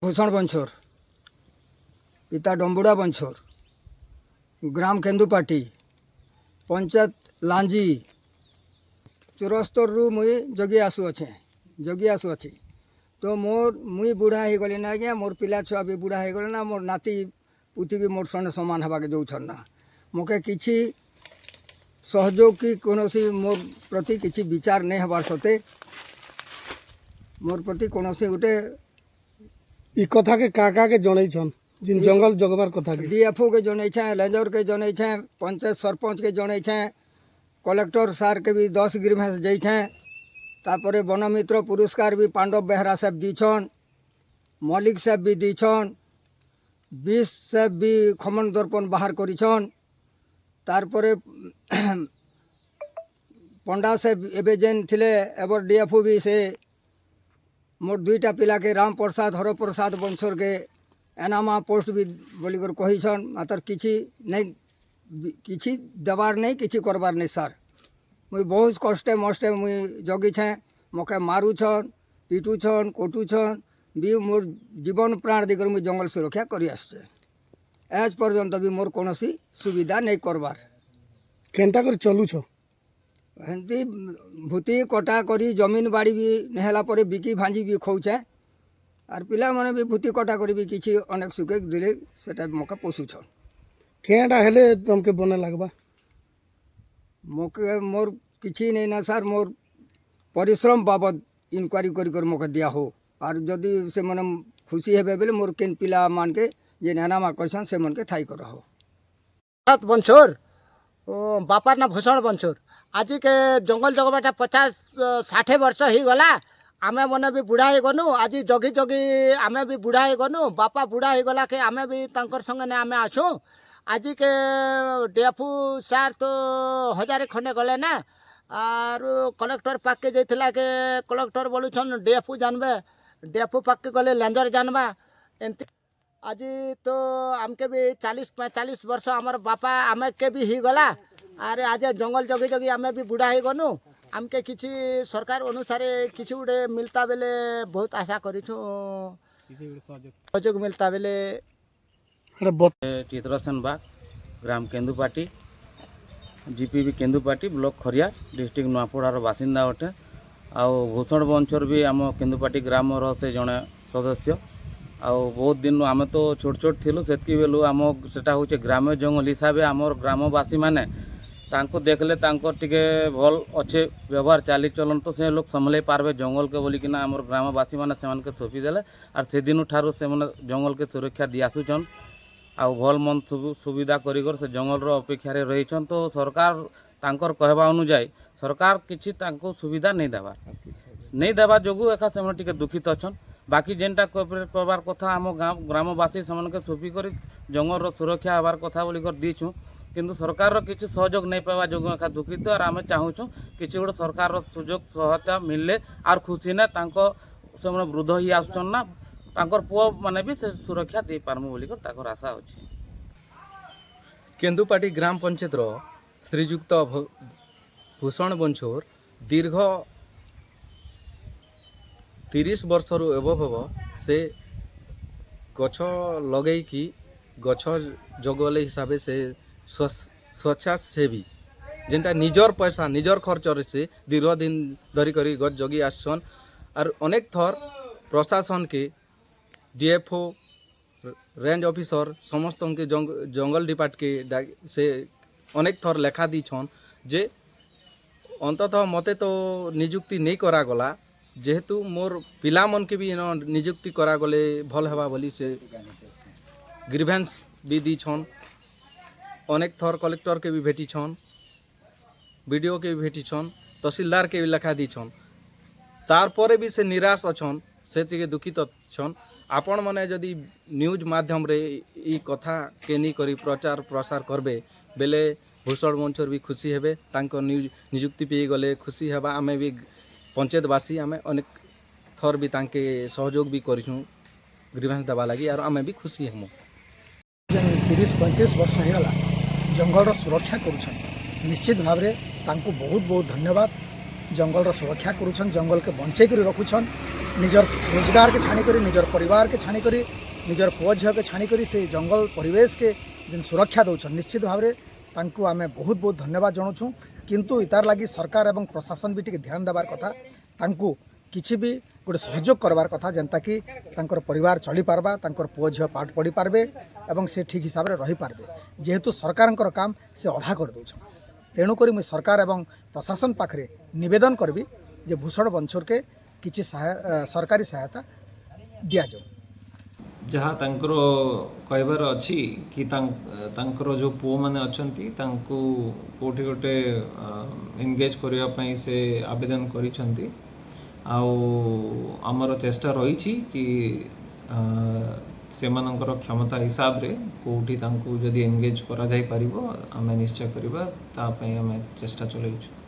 भूषण बंछोर, पिता डम्बुड़ा बंछोर, ग्राम केन्दुपाटी, पंचायत लांजी, 74 रु मुई जगी आसु अच्छे। तो मुई बुढ़ा हो गली ना आज्ञा, मोर पिला छुआ भी बुढ़ा हो गले ना, मोर नाती पुती भी मोर संगे समान हवा के दौन ना। मोके किसी सहयोग की कौनसी मोर प्रति किसी विचार नहीं हबार सते मोर प्रति कौनसी गोटे इ कथा के का के जनै छन जिन जंगल जगबार कथा के डीएफओ के जनै छे, लेंजर के जनै छे, पंचायत सरपंच के जनै छे, कलेक्टर सार के भी 10 ग्रीवेंस जई छे। तापरे वनमित्र पुरस्कार भी पांडव बेहरा साहब दीछन, मलिक साहब भी दीछन, 20 साहब भी खमन दर्पण बाहर करिछन। तारपरे पंडा साहब एबे जेन थिले एबर डीएफओ भी से मोर 2टा पिला के राम प्रसाद हर प्रसाद बंछोर के एनामा पोस्ट भी बोलिकर कहीछन। मात्र किसी नहीं किसी देवार नहीं किसी करबार नहीं सर। मुई बहुत कष्टे मस्टे मुई जगी छे, मोके मारुछन, पिटुछन, कोटुछन भी मोर जीवन प्राण दिकर मुई जंगल सुरक्षा करी आसछे। आज पर्यंत भी मोर कौनसी सुविधा नहीं करबार। केनता कर चलू छो हेंती भूति कटा करी जमीन बाड़ी भी नेहला परे बिकी भांजी भी खौछे। आर पिला माने भी भूति कटा करी भी किसी अनेक सुखे दिले सेटा मोके पोषुछन। केनटा हेले तुमके बने लागबा मोके मोर किसी नहीं ना सर, मोर परिश्रम बाबद इनक्वारी कर मोके दिया हो। और जदि से मन खुशी हेबे बेले मोर केन पिला मान के जे नामा करछन से मन के थाई कर हो। बंछोर बापार ना भूषण बंछोर आज के जंगल जगबाटा 50-60 वर्ष ही गला। आमे मने भी बुढ़ा ही गनु, आज जगी जगी आमे भी बुढ़ा ही गनु। बापा बुढ़ा ही गला के आमे भी तंकर संगे ने आमे आछू। आज के डीएफओ सार तो 1000 खंडे गले ना। और कलेक्टर पाक के जाइथिला के कलेक्टर बोलुछन डीएफओ जानबे, डीएफओ पाक के गले लेंजर जानबा एंती। आज तो आमके भी 40-45 वर्ष आमर बापा आमे के भी ही गला। अरे आज जंगल जगी जगी आमे भी बुढ़ा ही गनु। आमके किसी सरकार अनुसार किसी गुटे मिलता बेले बहुत आशा करिछु, सहयोग मिलता बेले। चित्रसेन बाग, ग्राम केन्दुपाटी, जीपीबी केन्दुपाटी, ब्लॉक खरिया, डिस्ट्रिक्ट नुआपड़ार बासिंदा अटे। आउ भूषण बंछोर भी आम केन्दुपाटी ग्राम से जड़े सदस्य। आउ बहुत दिन आम तो छोट छोट थिलु, सेतकी बेलू आम सेटा होचे ग्राम्य जंगल हिसाब से आमर ग्रामवासी माने तांको देखले तांको टिके भल अच्छे व्यवहार चालीचलन तो से लोग संभले पारबे जंगल के बोलिकिना आमर ग्रामवासी माने सेमान के सोपी देले। और से दिन ठारू से माने जंगल के सुरक्षा दियासुछन। आउ भल मन सुविधा करिकर से जंगल रो अपेक्षा रे रहिछन। तो सरकार तांकर कहबा अनुसार सरकार किछि तांको सुविधा नहीं देबा जोगु एका से टिके दुखित अछन। बाकी जेनटा कोऑपरेट करबार कथा आम ग्रामवासी सेमान के सोपी कर जंगल रो सुरक्षा हबार कथा बोलिकर दीछु। किंतु सरकार रो किछि सहयोग नहीं पावा जोगु एका दुखित। और आम चाहूछु किछि गोटे सरकार रो सुयोग सहायता मिलले और खुशी ने तांको से वृद्ध ही आसुछन ना, तांकर पुओ माने भी से सुरक्षा दे पारमु बोलिकर ताकर आशा अछि। केन्दुपाटी ग्राम पंचायत रो श्रीयुक्त भूषण बंछोर दीर्घ 30 वर्ष रु एबव से गछ लगे कि गछ जगले हिसाब से स्वेच्छासेवी जेनटा निजर पैसा निजर खर्च से दीर्घ दिन धरी करी गछ जगी आसन। और अनेक थर प्रशासन के डीएफओ रेंज ऑफिसर समस्त के जंगल डिपार्ट के से अनेक थर लेखा दीछन जे अंततः मते तो नियुक्ति नहीं करागला। जेहेतु मोर पिला मन के भी नियुक्ति करागले भल हेबा बोली से ग्रीवेंस भी दीछन। अनेक थर कलेक्टर के भी भेटी छन, बीडीओ के भी भेटी छन, तहसीलदार के भी लेखा दीछन। तारपरे भी से निराश अछन, से तिके दुखित छन। आपण माने जदि न्यूज माध्यम रे ई कथा के नी करी प्रचार प्रसार करबे बेले भूषण बंछोर भी खुशी हेबे। तांको नियुक्ति पे गले खुशी हेबा। आमे भी पंचायतवासी आमे अनेक थर भी तांके सहयोग भी करिछु ग्रीवेंस देवा लगी और आमे भी खुशी हेमु। 30-35 वर्ष होगा जंगल सुरक्षा करुछन। निश्चित भाव में बहुत बहुत धन्यवाद। जंगल सुरक्षा करुछन, जंगल के बंचे कर रखुछन। निजर रोजगार के छाणी करी निजर परिवार के छाणी करी निजर पुओ झील के छाणी करी से जंगल परिवेश के जिन सुरक्षा दौन निश्चित भाव में आम बहुत बहुत धन्यवाद जनाऊँ किंतु इतार लगी सरकार एवं प्रशासन भी टी ध्यान देवार कथा किसी भी गोटे सहयोग करवार कथा जेनता कि तांकर परिवार चली पारबा तांकर पुओ झील पाठ पढ़ी पारबे एवं से ठीक हिसाब से रही पारबे जेहेतु सरकार काम से अधा कर दौन तेणुक मुझे सरकार एवं प्रशासन पाखे निवेदन करबी जे भूषण बंछोर के किसी सरकारी सहायता दिया जाओ जहाँ तांकर कहबार अच्छी कि तांकर जो पुओ माने अछंती तांको कोठी गोटे एंगेज करिया पई से आवेदन करिसंती आउ आमर चेष्टा रही कि सेमानंकर क्षमता हिसाब रे कोठी तांको जदि एंगेज करा जाय परिबो आमे निश्चय करबा ता पई आमे चेष्टा चलैछु।